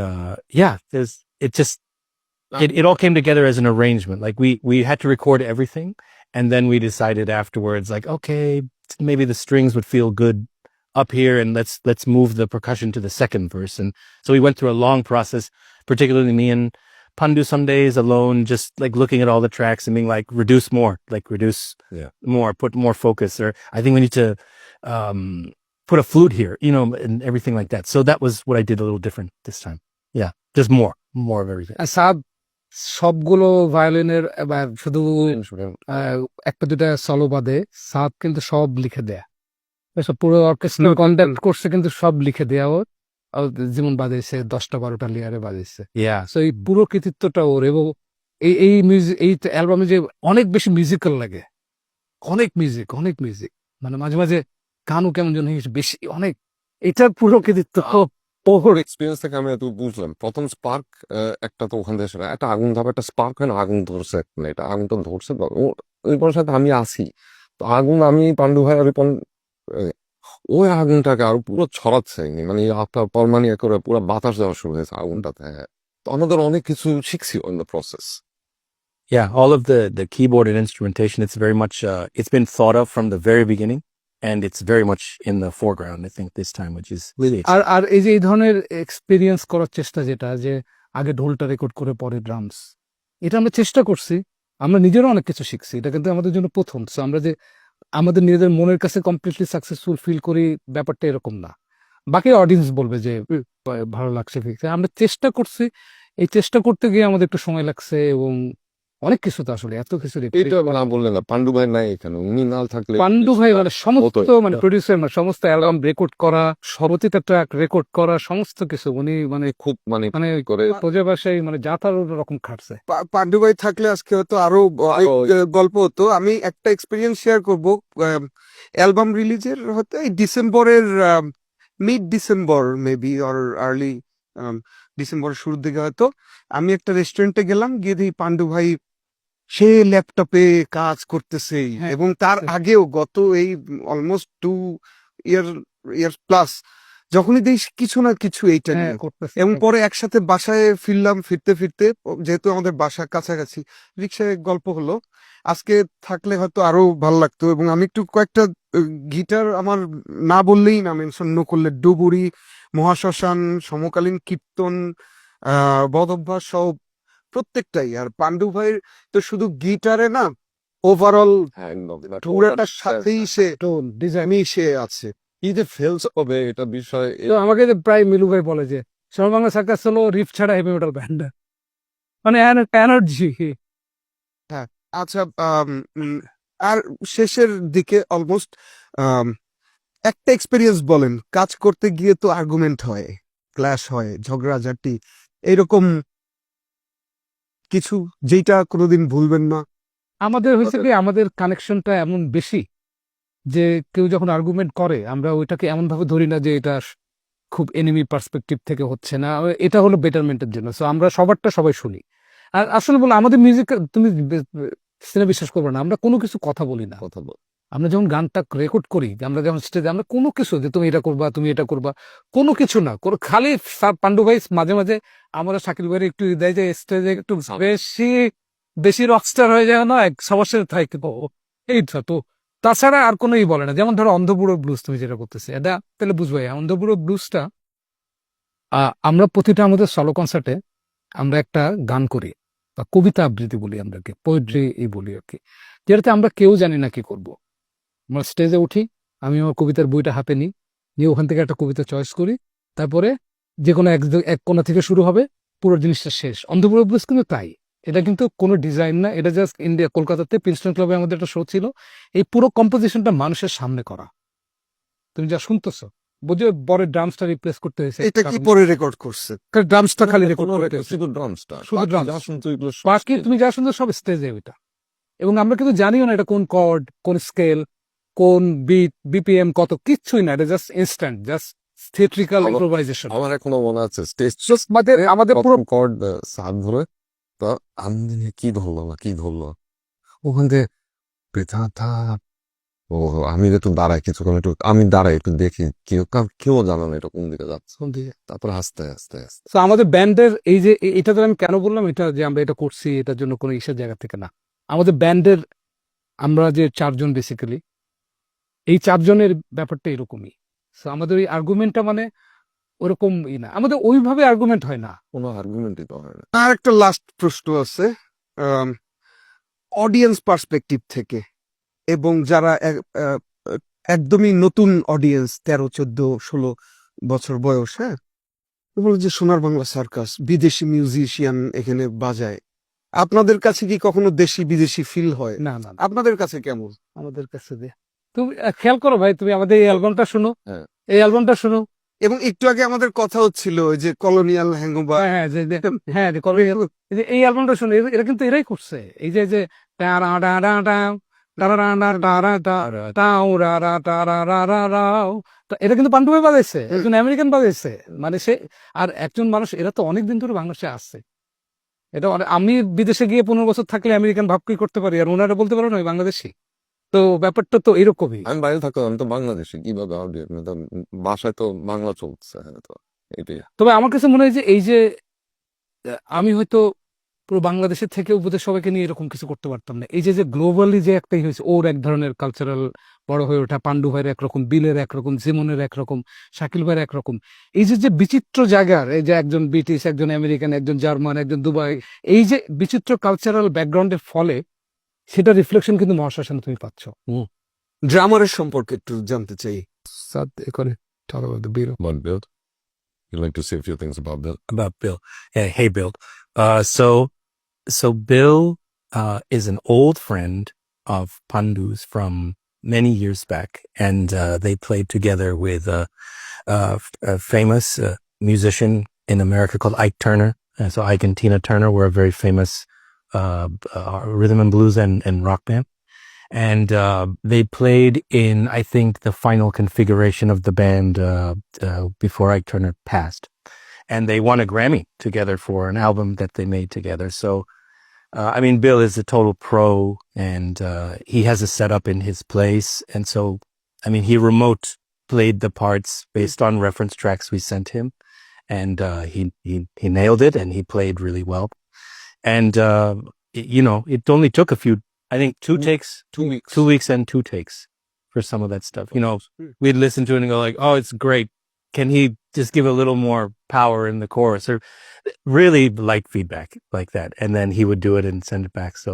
it all came together as an arrangement. Like we had to record everything, and then we decided afterwards, like, okay, maybe the strings would feel good up here, and let's move the percussion to the second verse. And so we went through a long process, particularly me and Pandu some days alone, just like looking at all the tracks and being like, reduce more, more, put more focus, or I think we need to put a flute here, and everything like that. So that was what I did a little different this time. Yeah, just more of everything. আর সাব সবগুলো ভায়োলিনের এবার শুধু একটা দুটা solo বাদে sub কিন্তু সব লিখে দেয়া, এসব পুরো অর্কেস্ট্রাল কন্ট্যাক্ট করছে কিন্তু সব লিখে দেয়া ওর। আর যেমন বাজাইছে 10টা-12টা লেয়ারে বাজাইছে। Yeah. সো এই পুরো কৃতিত্বটা ওর। এবং এই মিউজিক, এই অ্যালবামে যে অনেক বেশি মিউজিক্যাল লাগে, অনেক মিউজিক, মানে মাঝে মাঝে গানও কেমন যেন বেশি অনেক, এটার পুরো কৃতিত্ব ওর। এক্সপিরিয়েন্স থেকে আমি এত বুঝলাম। প্রথম স্পার্ক একটা তো ওখান থেকে সেটা একটা আগুন ধাপ, একটা স্পার্ক হয় না, আগুন ধরছে, এটা আগুনটা ধরছে, ওই পরের সাথে আমি আসি, তো আগুন আমি পান্ডু ভাই আর ওই আগুনটাকে আরো পুরো ছড়াচ্ছে, মানে আপনার পরমানিয়া করে পুরো বাতাস দেওয়া শুরু হয়েছে আগুনটাতে। তো আমাদের অনেক কিছু শিখছি in the process. Yeah, all of the keyboard and instrumentation, it's very much, it's been thought of from the very beginning, and it's very much in the foreground, I think, this time, which is really exciting. আর এই যে এই ধরনের experience করার চেষ্টা, যেটা যে আগে ঢোলটা record করে পরে ড্রামস, এটা আমরা চেষ্টা করছি, আমরা নিজেরও অনেক কিছু শিখছি, এটা কিন্তু আমাদের জন্য প্রথম। সো আমরা যে আমাদের নিজেদের মনের কাছে কমপ্লিটলি সাকসেসফুল ফিল করি, ব্যাপারটা এরকম না। বাকি অডিয়েন্স বলবে যে ভালো লাগছে, ফিরছে। আমরা চেষ্টা করছি, এই চেষ্টা করতে গিয়ে আমাদের একটু সময় লাগছে এবং অনেক কিছু, তো আসলে এত কিছু এটা না বললেন না, পান্ডু ভাই নাই এখানে, উনি না থাকলে পান্ডু ভাই মানে সমস্ত হতোই। প্রডিউসার, সমস্ত অ্যালবাম রেকর্ড করা, প্রতিটা ট্র্যাক রেকর্ড করা, সমস্ত কিছু উনি খুব মানে করে প্রজা ভাষায় যা তার রকম খাটছে। পান্ডু ভাই থাকলে আজকে হয়তো আরো অনেক গল্প হতো। আমি একটা এক্সপিরিয়েন্স শেয়ার করব। অ্যালবাম রিলিজের হয়তো এই ডিসেম্বরের mid December maybe, or early ডিসেম্বরের শুরুর দিকে হয়তো, আমি একটা রেস্টুরেন্টে গেলাম, গিয়ে দেখি পান্ডু ভাই সে ল্যাপটপে কাজ করতেছে। হ্যাঁ। এবং তার আগেও গত এই অলমোস্ট 2 ইয়ার প্লাস যখনই দেখি কিছু না কিছু এইটা নিয়ে। করতেছে। এবং পরে একসাথে বাসায় ফিরলাম, ফিরতে ফিরতে, যেহেতু আমাদের বাসা কাছাকাছি, রিক্সায় গল্প হলো। আজকে থাকলে হয়তো আরো ভালো লাগতো। এবং আমি একটু কয়েকটা গিটার আমার না বললেই না মেনশন ন করলে, ডুবুরি, মহাশ্মশান, সমকালীন কীর্তন, বদভ্যাস সহ প্রত্যেকটাই। আর পান্ডু ভাইয়ের তো শুধু গিটারে না, ওভারঅল একদম পুরাটার সাথেই সে ডিজাইন মিশে আছে। কি যে ফেলস হবে এটা বিষয়। তো আমাকে যে প্রায় মিলু ভাই বলে যে সোনার বাংলা সার্কাস হলো রিফ ছাড়া হেভি মেটাল ব্যান্ড, মানে এনার্জি। আচ্ছা, আর শেষের দিকে অলমোস্ট একটা এক্সপেরিয়েন্স বলেন। কাজ করতে গিয়ে তো আর্গুমেন্ট হয়, ক্ল্যাশ হয়, ঝগড়াঝাটি, এরকম কিছু যেটা কোনোদিন ভুলবেন না? আমাদের হয়েছে কি, আমাদের কানেকশনটা এমন বেশি যে কেউ যখন আর্গুমেন্ট করে, আমরা ওইটাকে এমন ভাবে ধরি না যে এটা খুব এনিমি পার্সপেক্টিভ থেকে হচ্ছে না, এটা হলো বেটারমেন্টের জন্য। সো আমরা সবারটা সবাই শুনি। আর আসলে বলো, আমাদের মিউজিক তুমি সিনেমা বিশ্বাস করবে না, আমরা কোনো কিছু কথা বলি না। কথা বল, আমরা যখন গানটা রেকর্ড করি, আমরা যখন স্টেজে, আমরা কোনো কিছু যে তুমি এটা করবা, তুমি এটা করবা, কোনো কিছু না, খালি পান্ডু ভাই মাঝে মাঝে আমরা শাকিল ভাইয়ের একটু দেয় যে স্টেজে একটু বেশি বেশি রকস্টার হয়ে যায় না, এক সবার সাথে থাকে এইটা তো। তাছাড়া আর কোনোই বলে না। যেমন ধরো অন্ধপুরো ব্লুজ তুমি যেটা করতেছে, এটা তাহলে বুঝবো অন্ধপুরো ব্লুজটা আমরা প্রতিটা আমাদের সলো কনসার্টে আমরা একটা গান করি বা কবিতা আবৃত্তি বলি, আমরাকে পোয়েট্রি এই বলি আর কি, যেটাতে আমরা কেউ জানি না কি করব। আমরা স্টেজে উঠি, আমি আমার কবিতার বইটা হাতে নিই, নিয়ে ওখান থেকে একটা কবিতা চয়েস করি, তারপরে যে কোনো এক কোণা থেকে শুরু হবে, পুরো জিনিসটা শেষ। অন্ধপুরো ব্লুজ কিন্তু তাই, এটা কিন্তু কোনো ডিজাইন না, এটা জাস্ট ইন্ডিয়া কলকাতাতে প্রিন্সটন ক্লাবে আমাদের একটা শো ছিল। এই পুরো কম্পোজিশনটা মানুষের সামনে করা, তুমি যা শুনতেছো বুঝে পরে ড্রামসটা রিপ্লেস করতে হয়েছে। এটা কি পরে রেকর্ড করছে? ড্রামসটা খালি রেকর্ড করতে হয়েছে, শুধু ড্রামসটা, শুধু drums। যা শুনতো এগুলো বাকি তুমি যা শুনছো সব স্টেজে ওইটা। এবং আমরা কিন্তু জানিও না এটা কোন কর্ড, কোন স্কেল, কোন বিট, বিপিএম কত, কিচ্ছুই না। এটা just instant, just theatrical improvisation. আমার এখনো মনে আছে স্টেজ আমাদের পুরো কর্ড সাত ধরে, তো আমি জানি কি ধরলো ওখান থেকে বেথা। ও আমি একটু দাঁড়াই কিছুক্ষণ, আমি দাঁড়াই একটু দেখি, কেউ জানে না এটা কোন দিকে যাচ্ছে। তারপর আস্তে আস্তে আস্তে তো আমাদের ব্যান্ডের এই যে এটা তো আমি কেন বললাম এটা যে আমরা এটা করছি এটার জন্য কোনো ইসের জায়গা থেকে না। আমাদের ব্যান্ডের আমরা যে চারজন বেসিক্যালি, এই চারজনের ব্যাপারটা এরকমই। So আমাদের ওই আর্গুমেন্টটা মানে ওরকম না, আমাদের ওইভাবে আর্গুমেন্ট হয় না। কোনো আর্গুমেন্টই তো হয় না। আর একটা লাস্ট প্রশ্ন আছে, অডিয়েন্স পার্সপেক্টিভ থেকে, এবং যারা একদমই নতুন অডিয়েন্স, 13, 14, 16 বছর বয়স, হ্যাঁ, বলে যে সোনার বাংলা সার্কাস, বিদেশি মিউজিশিয়ান এখানে বাজায়, আপনাদের কাছে কি কখনো দেশি বিদেশি ফিল হয়? না না না, আপনাদের কাছে কেমন? আমাদের কাছে দিয়ে তুমি খেয়াল করো ভাই, তুমি আমাদের এই অ্যালবামটা শোনো, হ্যাঁ। এই অ্যালবামটা শোনো। এবং একটু আগে আমাদের কথা হচ্ছিল ওই যে কলোনিয়াল হ্যাঙ্গোভার, হ্যাঁ এই অ্যালবামটা শোনো, এটা কিন্তু এরাই করছে। এই যে টারা টারা টাও, টারা টারা টারা টারা টাও, রারা টারা রারা রাও, তো এটা কিন্তু পান্ডু ভাই বাজাইছে, একজন আমেরিকান বাজাইছে। মানে সে আর একজন মানুষ, এরা তো অনেকদিন ধরে বাংলাদেশে আসছে। এটা আমি বিদেশে গিয়ে 15 বছর থাকলে আমেরিকান ভাব কি করতে পারি, আর ওনারা বলতে পারো না ওই বাংলাদেশি। তো ব্যাপারটা তো এরকমই। আমি বাইরে থাকতাম, আমি তো বাংলাদেশি, কিভাবে audio? মানে তো বাসায় তো বাংলা চলছে, হ্যাঁ, তো এটাই। তবে আমার কাছে মনে হয় যে এই যে আমি হয়তো পুরো বাংলাদেশের থেকেও বোধহয় সবাইকে নিয়ে এরকম কিছু করতে পারতাম না। এই যে গ্লোবালি যে একটাই হয়েছে, ওর এক ধরনের কালচারাল বড় হয়ে ওঠা, পান্ডু ভাইয়ের একরকম, বিলের একরকম, জিমনের একরকম, শাকিল ভাইয়ের একরকম, এই যে বিচিত্র জায়গার, এই যে একজন ব্রিটিশ, একজন আমেরিকান, একজন জার্মান, একজন দুবাই, এই যে বিচিত্র কালচারাল ব্যাকগ্রাউন্ডের ফলে সেটা রিফ্লেকশন কিন্তু মহাশ্মশানে তুমি পাচ্ছ। ড্রামারের সম্পর্কে একটু জানতে চাই। But Bill, you'd like to say a few things about Bill? About Bill. Yeah, hey Bill. So Bill is an old friend of Pandu's from many years back, and they played together with a famous musician in America called Ike Turner. So Ike and Tina Turner were a very famous rhythm and blues and rock band. And they played in, I think, the final configuration of the band before Ike Turner passed. And they won a Grammy together for an album that they made together. So, I mean, Bill is a total pro, and he has a setup in his place. And so, I mean, he remote played the parts based on reference tracks we sent him. And he nailed it, and he played really well. And, you know, it only took I think 2 takes. 2 weeks. 2 weeks and 2 takes for some of that stuff. You know, we'd listen to it and go like, oh, it's great. Can he just give a little more power in the chorus, or really light feedback like that? And then he would do it and send it back. So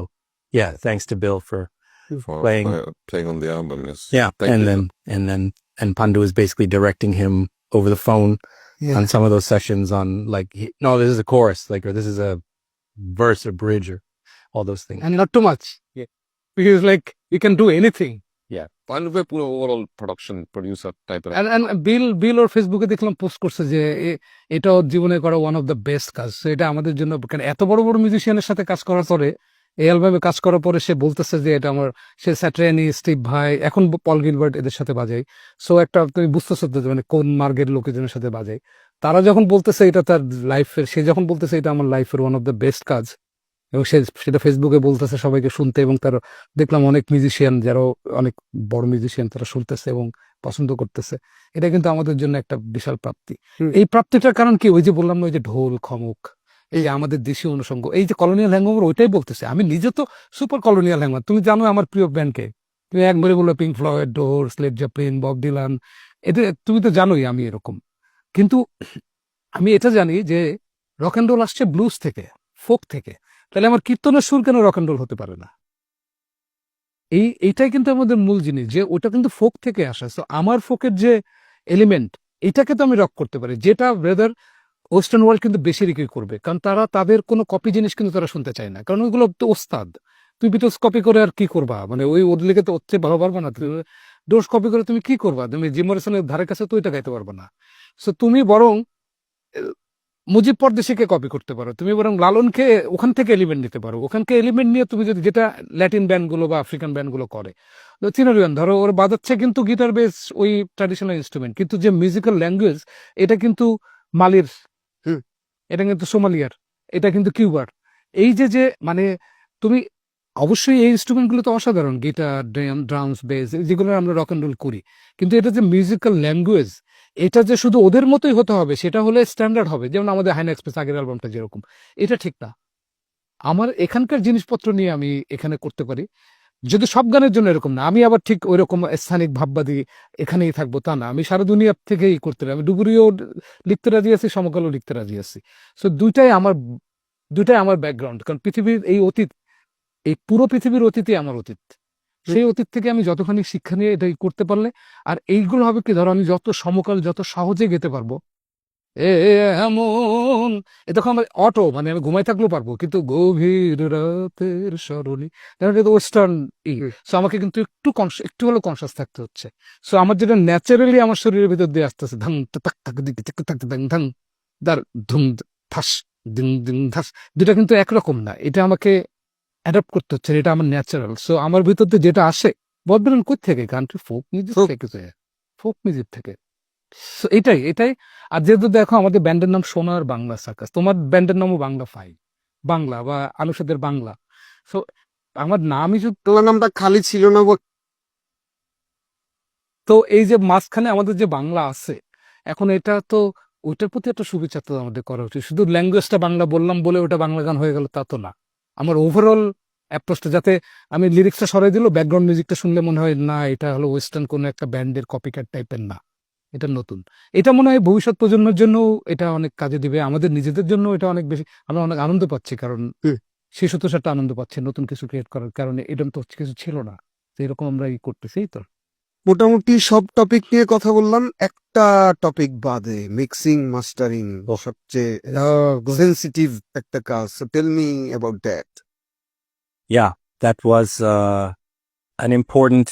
yeah, thanks to Bill for playing. Playing on the album, yes. Yeah. Thank And you. then Pandu is basically directing him over the phone on some of those sessions on like, no, this is a chorus, like, or this is a verse or bridge or all those things. And not too much. Yeah. Because like you can do anything. Pandu ভাই পুরো overall production producer টাইপের। And বিল ওর ফেসবুকে দেখলাম post করছে যে এটা ওর জীবনে করা ওয়ান অফ দ্য বেস্ট কাজ। So এটা আমাদের জন্য, কারণ এত বড় বড় মিউজিশিয়ানের সাথে কাজ করার পরে, এই অ্যালবামে কাজ করার পরে সে বলতেছে যে এটা আমার, সে স্যাট্রানি, স্টিভ ভাই, এখন পল গিলবার্ট এদের সাথে বাজাই। সো একটা তুমি বুঝতেছো যে মানে কোন মার্গের লোকজনের সাথে বাজাই। তারা যখন বলতেছে এটা তার লাইফের, সে যখন বলতেছে এটা আমার লাইফের ওয়ান অফ দ্য বেস্ট কাজ, এবং সেটা ফেসবুকে বলতেছে সবাইকে শুনতে, এবং তার দেখলাম অনেক মিউজিশিয়ান, যারা অনেক বড় মিউজিশিয়ান, তারা শুনতেছে এবং পছন্দ করতেছে। এটা কিন্তু আমাদের জন্য একটা বিশাল প্রাপ্তি। এই প্রাপ্তিটার কারণ কি, ওই যে বললাম না, ওই যে ঢোল, খমক, এই আমাদের দেশীয় অনুষঙ্গ, এই যে কলোনিয়াল হ্যাংওভার, ওইটাই বলতেছে। আমি নিজে তো সুপার কলোনিয়াল হ্যাংওভার। তুমি জানো আমার প্রিয় ব্যান্ডকে, তুমি একবারে বলো pink Floyd, doors, lead Zeppelin, Bob Dylan, এটা তুমি তো জানোই আমি এরকম। কিন্তু আমি এটা জানি যে রক অ্যান্ড রোল আসছে ব্লুজ থেকে, ফোক থেকে, তাহলে আমার কীর্তনের সুর কেন রক অ্যান্ড রোল হতে পারে না? এইটাই কিন্তু আমাদের মূল জিনিস, যে ওটা কিন্তু ফোক থেকে আসে। তো আমার ফোকের যে এলিমেন্ট, এটাকে তো আমি রক করতে পারি, যেটা ব্রাদার ওয়েস্টার্ন ওয়ার্ল্ড কিন্তু বেশি রেখে করবে, কারণ তারা তাদের কোনো কপি জিনিস কিন্তু তারা শুনতে চায় না, কারণ ওইগুলো তো ওস্তাদ। তুই বিটলস কপি করে আর কি করবা, মানে ওই ওর লিগে তো হচ্ছে ভালো পারবা না। তুমি ডোর্স কপি করে তুমি কি করবা? তুমি জিম মরিসনের ধারে কাছে তো ওইটা গাইতে পারবা না। সো তুমি বরং মুজিব পরদেশিকে কপি করতে পারো, তুমি বরং লালনকে ওখান থেকে এলিমেন্ট নিতে পারো। ওখানকে এলিমেন্ট নিয়ে তুমি যদি, যেটা ল্যাটিন ব্যান্ডগুলো বা আফ্রিকান ব্যান্ডগুলো করে, চিনারিয়ান ধরো, ওর বাজাচ্ছে কিন্তু গিটার বেস ওই ট্র্যাডিশনাল ইনস্ট্রুমেন্ট, কিন্তু যে মিউজিক্যাল ল্যাঙ্গুয়েজ, এটা কিন্তু মালির, এটা কিন্তু সোমালিয়ার, এটা কিন্তু কিউবার। এই যে যে মানে তুমি অবশ্যই এই ইনস্ট্রুমেন্টগুলো তো অসাধারণ, গিটার, ড্রামস, বেস, যেগুলো আমরা রক অ্যান্ড রোল করি, কিন্তু এটা যে মিউজিক্যাল ল্যাঙ্গুয়েজ, এটা যে শুধু ওদের মতোই হতে হবে, সেটা হলে স্ট্যান্ডার্ড হবে, যেমন আমাদের হাইনা এক্সপ্রেস আগের অ্যালবামটা যেরকম, এটা ঠিক না। আমার এখানকার জিনিসপত্র নিয়ে আমি এখানে করতে পারি, যদি সব গানের জন্য এরকম না। আমি আবার ঠিক ওইরকম স্থানিক ভাববাদী এখানেই থাকবো তা না, আমি সারা দুনিয়া থেকেই করতে পারি। আমি ডুবুরিও লিখতে রাজি আছি, সমকালও লিখতে রাজি আছি। সো দুইটাই আমার ব্যাকগ্রাউন্ড, কারণ পৃথিবীর এই অতীত, এই পুরো পৃথিবীর অতীতই আমার অতীত। সেই অতীত থেকে আমি যতখানি শিক্ষা নিয়ে এটাই করতে পারলে, আর এইগুলো হবে কি, ধরো আমি যত সমকাল যত সহজে গেতে পারবো, এ এমন, এ তখন আমার অটো, মানে আমি ঘুমাই থাকলেও পারবো, কিন্তু গভীর রাতের স্মরণী, কারণ এটা তো ওয়েস্টার্ন সো আমাকে কিন্তু একটু হলেও কনসাস থাকতে হচ্ছে। সো আমার যেটা ন্যাচারালি আমার শরীরের ভিতর দিয়ে আসতেছে, ধাং তাক তাক দিকে তাক তাক ধাং ধাং দার ধুম ধাস দিং দিং ধাস, দুটা কিন্তু একরকম না, এটা আমাকে অ্যাডাপ্ট করতে হচ্ছে, এটা আমার ন্যাচারাল। সো আমার ভিতর দিয়ে যেটা আসে, বলবেন কই থেকে, কান্ট্রি ফোক মিউজিক থেকে, ফোক মিউজিক থেকে। So এটাই। আর যেহেতু দেখো আমাদের ব্যান্ডের নাম সোনার বাংলা সার্কাস, তোমার ব্যান্ডের নামও বাংলা ফাইল, বাংলা বা আনুষাদের বাংলা। সো আমার নামই যদি, তোমার নামটা খালি ছিল না তো এই যে মাঝখানে আমাদের যে বাংলা আছে, এখন এটা তো ওইটার প্রতি একটা শুভেচ্ছা তো আমাদের করা উচিত। শুধু ল্যাঙ্গুয়েজটা বাংলা বললাম বলে ওটা বাংলা গান হয়ে গেল তা তো না। আমার ওভারঅল অ্যাপ্রোচটা, যাতে আমি লিরিক্সটা সরাই দিল, ব্যাকগ্রাউন্ড মিউজিকটা শুনলে মনে হয় না এটা হলো ওয়েস্টার্ন কোনো একটা ব্যান্ডের কপিক্যাট টাইপের, না, এটা নতুন। এটা মনে হয় ভবিষ্যৎ প্রজন্মের জন্য এটা অনেক কাজে দিবে, আমাদের নিজেদের জন্য এটা অনেক বেশি, আমরা অনেক আনন্দ পাচ্ছি, কারণ শিশু তো সেটা আনন্দ পাচ্ছে নতুন কিছু ক্রিয়েট করার কারণে। এরকম তো কিছু ছিল না, তো এরকম আমরা করতেছি তো। মোটামুটি সব টপিক নিয়ে কথা বললাম, একটা টপিক বাদে, মিক্সিং মাস্টারিং সবচেয়ে সেন্সিটিভ একটা কাজ। Tell me about that. Yeah, that was an important,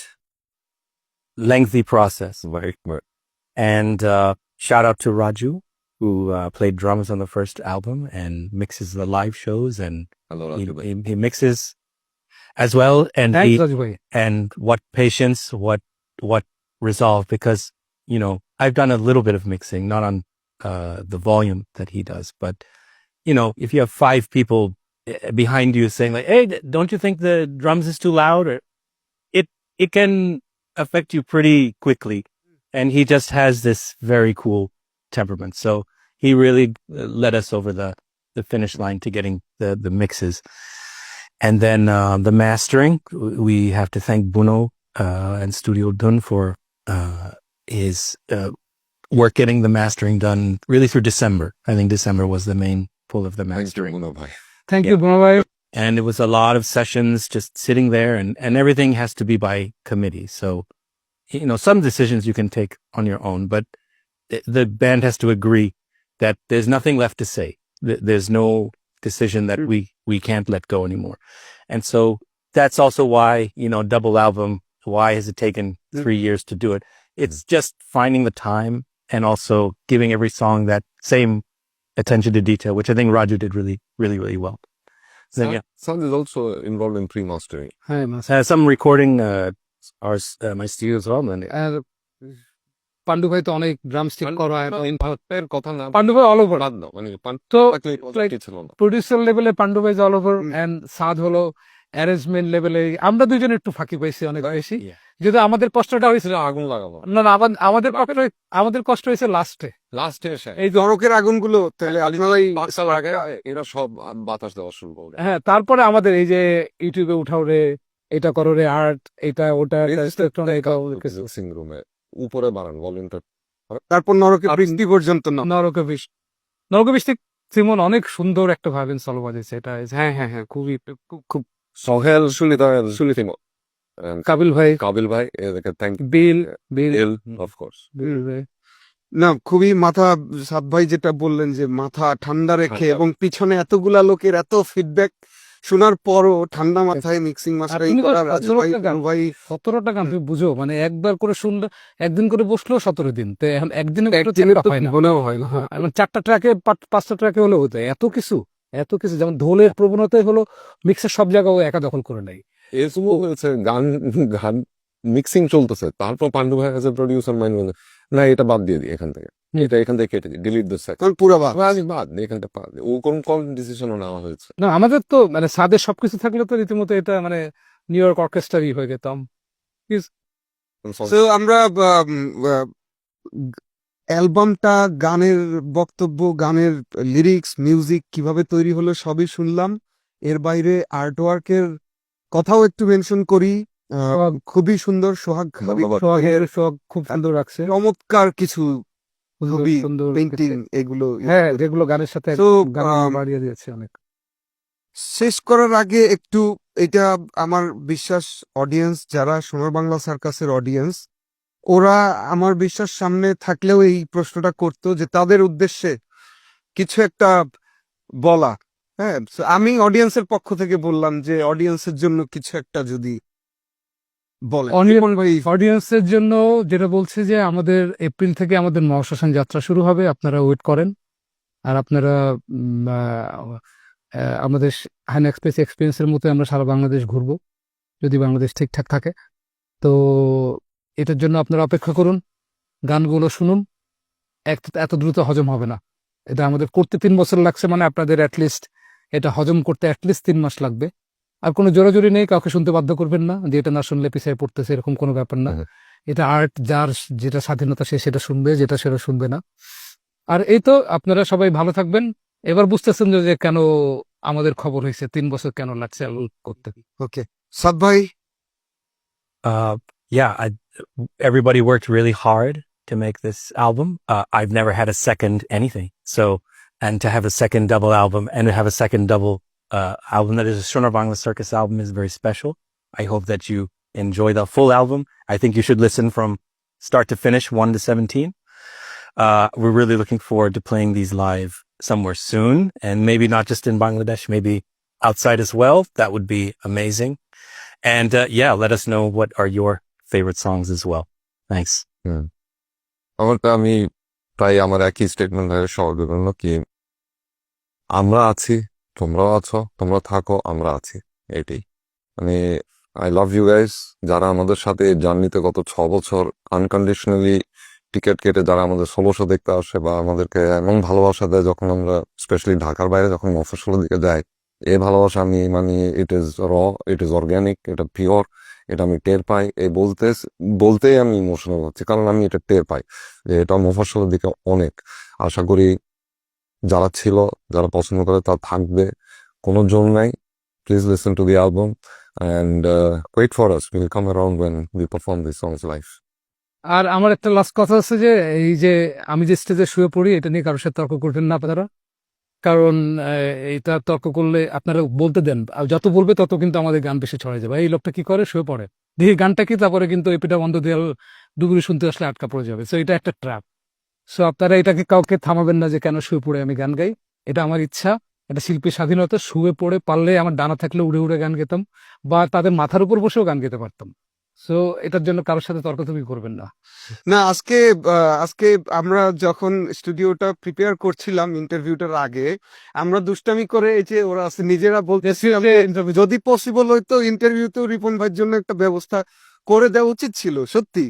lengthy process. Right. And shout out to Raju, who played drums on the first album and mixes the live shows, and Hello, he, Raju bhai. he mixes as well. And thanks Raju ভাই। and what patience, what resolve, because I've done a little bit of mixing, not on the volume that he does, but if you have 5 people behind you saying like, hey, don't you think the drums is too loud, or it can affect you pretty quickly. And he just has this very cool temperament, so he really led us over the finish line to getting the mixes. And then the mastering, we have to thank Bruno and Studio Dun for his work getting the mastering done really through December. I think December was the main pull of the Thank you, mastering. Bruno bhai. Thank you Bruno ভাই। And it was a lot of sessions just sitting there, and everything has to be by committee. So, some decisions you can take on your own, but the band has to agree that there's nothing left to say. There's no decision that we can't let go anymore. And so that's also why, double album, why has it taken 3 years to do it? It's just finding the time and also giving every song that same attention to detail, which I think Raju did really, really, really well. Then, yeah, Sound is also involved in pre-mastering. হ্যাঁ, some recording, my studio as well. And আর পান্ডু ভাই তো অনেক drumstick করায়, এর কথা না, পান্ডু ভাই all over. বাদ দাও, মানে তো পান্ডু ছিল না। প্রডিউসার লেভেলে পান্ডু ভাই অল ওভার, এন্ড সাদ হলো অ্যারেঞ্জমেন্ট লেভেলে। আমরা দুজন একটু ফাঁকি পাইছি অনেক বেশি, yeah. যদি আমাদের কষ্টটা হয়েছিল আগুন লাগাবো না না আমাদের কষ্ট হয়েছে লাস্টে লাস্টে এসে এই নরকের আগুনগুলো তাহলে আপনারাই বাক্সার আগে এরা সব বাতাস দেওয়া শুরু করবে হ্যাঁ তারপরে আমাদের এই যে ইউটিউবে উঠাও রে এটা করো রে আর্ট এটা ওটা মিক্সিং রুমে উপরে বাড়ান ভলিউমটা তারপর নরকের বৃষ্টি পর্যন্ত না নরকবিষ্টি সিমন অনেক সুন্দর একটা ভাবেন সলো বাজেছে এটা হ্যাঁ হ্যাঁ হ্যাঁ খুবই খুব সোহেল সুলিতিমো কাবিল ভাই এদেরকে থ্যাংক বিল ইউ অফ কোর্স না খুবই মাথা সাদ ভাই যেটা বললেন যে মাথা ঠান্ডা রেখে ঠান্ডা। এবং পিছনে এতগুলা লোকের এত ফিডব্যাক শোনার পরও ঠান্ডা মাথায় মিক্সিং মাস্টারিং তুমি তো করা রাজু ভাই, 17টা গান। অনু ভাই 17টা গান তুমি বুঝো মানে একবার করে শুনলে একদিন করে বসলেও 17 দিন তো এখন একদিনে একদিনের তো হয় না মনেও হয় না এখন 4টা ট্র্যাকে 5টা ট্র্যাকে হলে হতো এত কিছু যেমন ঢোলের প্রবণতাই হলো মিক্সের সব জায়গাও একা দখল করে নেয় এসবও হয়েছে গান গান মিক্সিং চলতেছে তারপর পান্ডু ভাই কাছে প্রডিউসার মাইন্ড না এটা বাদ দিয়ে দিই এখান থেকে এটা এখান থেকে কেটে দিই ডিলিট দ্য সেকশন কারণ পুরা বাদ বাদ এখানটা বাদ ও কোন ডিসিশনও নেওয়া হয়েছে না আমাদের তো মানে সাদের সবকিছু থাকলে তো রীতিমতো এটা মানে নিউ ইয়র্ক অর্কেস্ট্রারই হয়ে যেতাম তো আমরা অ্যালবামটা গানের বক্তব্য গানের লিরিক্স মিউজিক কিভাবে তৈরি হলো সবই শুনলাম এর বাইরে আর্ট ওয়ার্কের কথাও একটু মেনশন করি খুবই সুন্দর সোহাগ ধন্যবাদ। সোহাগ খুব সুন্দর রাখছে চমৎকার কিছু সুন্দর ছবি, সুন্দর পেন্টিং এগুলো হ্যাঁ যেগুলো গানের সাথে তো গান বাড়িয়ে দিয়েছে অনেক শেষ করার আগে একটু এটা আমার বিশ্বাস অডিয়েন্স যারা সোনার বাংলা সার্কাসের অডিয়েন্স ওরা আমার বিশ্বাস সামনে থাকলেও এই প্রশ্নটা করতো যে তাদের উদ্দেশ্যে কিছু একটা বলা হ্যাঁ so আমি অডিয়েন্সের পক্ষ থেকে বললাম যে অডিয়েন্সের জন্য কিছু একটা যদি বলে অডিয়েন্সের জন্য যেটা বলছে যে আমাদের এপ্রিল থেকে আমাদের মহাশ্মশান যাত্রা শুরু হবে আপনারা ওয়েট করেন আর আপনারা আমাদের হাইন এক্সপিরিয়েন্সের মতো আমরা সারা বাংলাদেশ ঘুরবো যদি বাংলাদেশ ঠিকঠাক থাকে তো এটার জন্য আপনারা অপেক্ষা করুন গানগুলো শুনুন এত দ্রুত হজম হবে না এটা আমাদের করতে 3 বছর লাগছে মানে আপনাদের অ্যাটলিস্ট এটা হজম করতে অ্যাটলিস্ট 3 মাস লাগবে আর কোনো জোরাজোরি নেই কাউকে শুনতে বাধ্য করবেন না যে এটা না শুনলে পিছিয়ে পড়তেছে এরকম কোনো ব্যাপার না এটা আর্ট যার যেটা স্বাধীনতা সে সেটা শুনবে যেটা সেটা শুনবে না আর এই তো আপনারা সবাই ভালো থাকবেন এবার বুঝতেছেন যে কেন আমাদের খবর হয়েছে 3 বছর কেন লাগছে করতে ওকে সাদ ভাই Yeah, everybody worked really hard to make this album. I've never had a second anything. So, and to have a second double album and to have a second double album that is a Shonar Bangla Circus album is very special. I hope that you enjoy the full album. I think you should listen from start to finish 1 to 17. We're really looking forward to playing these live somewhere soon and maybe not just in Bangladesh, maybe outside as well. That would be amazing. And yeah, let us know what are your favorite songs as well. Thanks. আমারটা আমি প্রায় আমার একই statement হয় সবার বিভিন্ন কি আমরা আছি তোমরাও আছো তোমরা থাকো আমরা আছি এটাই মানে আই লাভ ইউ গাইস যারা আমাদের সাথে জার্নিতে গত 6 বছর আনকন্ডিশনালি টিকিট কেটে যারা আমাদের 1600 দেখতে আসে বা আমাদেরকে এমন ভালোবাসা দেয় যখন আমরা স্পেশালি ঢাকার বাইরে যখন মফস্বলের দিকে যাই এই ভালোবাসা আমি মানে it is it is organic এটা পিওর এটা আমি টের পাই এই বলতেই আমি ইমোশনাল হচ্ছি কারণ আমি এটা টের পাই যে এটা মফস্বলের দিকে অনেক আশা করি যারা ছিল যারা পছন্দ করে তা থাকবে কোনো জোর নাই please listen to the album and wait for us will come around when we perform this songs live আর আমার একটা লাস্ট কথা আছে যে এই যে আমি যে স্টেজে শুয়ে পড়ি এটা নিয়ে কারোর সাথে তর্ক করবেন না আপনারা কারণ এটা তর্ক করলে আপনারা বলতে দেন আর যত বলবে তত কিন্তু আমাদের গান বেশি ছড়াই যাবে এই লোকটা কি করে শুয়ে পড়ে দেখি গানটা কি তারপরে কিন্তু এপিটা বন্ধ দিয়ে ডুবুরি শুনতে আসলে আটকা পড়ে যাবে সো এটা একটা ট্র্যাপ সো আপনারা এটাকে কাউকে থামাবেন না যে কেন শুয়ে পড়ে আমি গান গাই এটা আমার ইচ্ছা এটা শিল্পী স্বাধীনতা শুয়ে পড়ে পারলে আমার ডানা থাকলে উড়ে উড়ে গান গেতাম বা তাদের মাথার উপর বসেও গান গেতে পারতাম সো এটার জন্য কারোর সাথে তর্ক তুমি করবেন না না আজকে আমরা যখন স্টুডিওটা প্রিপেয়ার করছিলাম ইন্টারভিউটার আগে আমরা দুষ্টামি করে এই যে ওরা আছে নিজেরা বলতেছিলাম যদি পসিবল হইতো ইন্টারভিউতেও রিপন ভাইয়ের জন্য একটা ব্যবস্থা করে দেওয়া উচিত ছিল সত্যি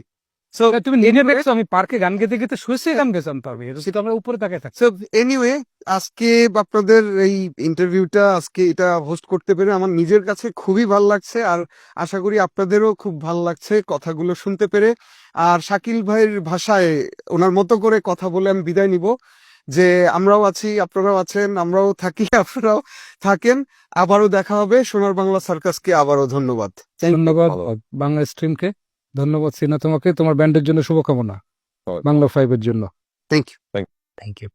সো তুমি নেমে গেছো, আমি পার্কে গান গেতে গেতে শুয়েছি, গান গেছিলাম তো আমি, এটা তো আমরা উপরে তাকায় থাকছি। সো এনিওয়ে, আজকে আপনাদের এই ইন্টারভিউটা আজকে এটা হোস্ট করতে পেরে আমার নিজের কাছে খুবই ভালো লাগছে, আর আশা করি আপনাদেরও খুব ভালো লাগছে কথাগুলো শুনতে পেরে। আর শাকিল ভাইয়ের ভাষায় ওনার মতো করে কথা বলে আমি বিদায় নিব, যে আমরাও আছি, আপনারাও আছেন, আমরাও থাকি, আপনারাও থাকেন। আবারও দেখা হবে। সোনার বাংলা সার্কাসকে আবারও ধন্যবাদ। ধন্যবাদ ভালো। বাংলা স্ট্রিমকে, ধন্যবাদ সিনা তোমাকে, তোমার ব্যান্ডের জন্য শুভকামনা, হয়। বাংলা 5 এর জন্য। Thank you. Thank you.